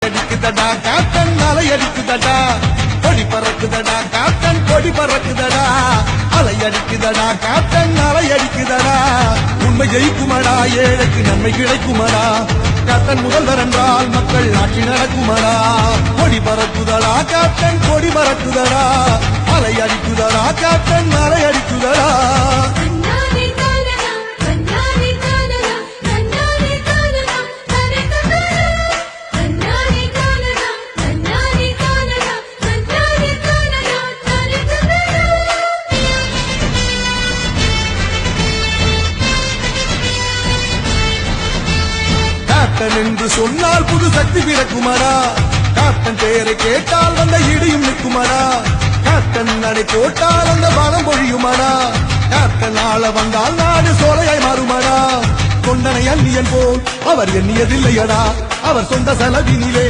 அடிக்குதடா captain அலை அடிக்குதடா கொடி பறக்குதடா captain கொடி பறக்குதடா அலை அடிக்குதடா கேப்டன் அலை அடிக்குதடா உண்மை ஜெயிக்குமடா ஏழைக்கு நன்மை கிடைக்குமடா கேப்டன் முதல்வர் என்றால் மக்கள் ஆட்சி நடக்குமடா கொடி பறக்குதடா கேப்டன் கொடி பறக்குதடா அலை அடிக்குதடா கேப்டன் அலை அடிக்குதடா கேப்டன் என்று சொன்னால் புது சக்தி பிறக்குமடா கேப்டன் பெயரை கேட்டால் வந்த இடியும் நிற்குமடா கேப்டன் நடை போட்டால் அந்த பலம் பொழியுமடா கேப்டன் ஆள வந்தால் நாடு சோலையாய் மாறுமடா தொண்டனை அந்நியன் போல் அவர் எண்ணியதில்லையடா அவர் சொந்த செலவினிலே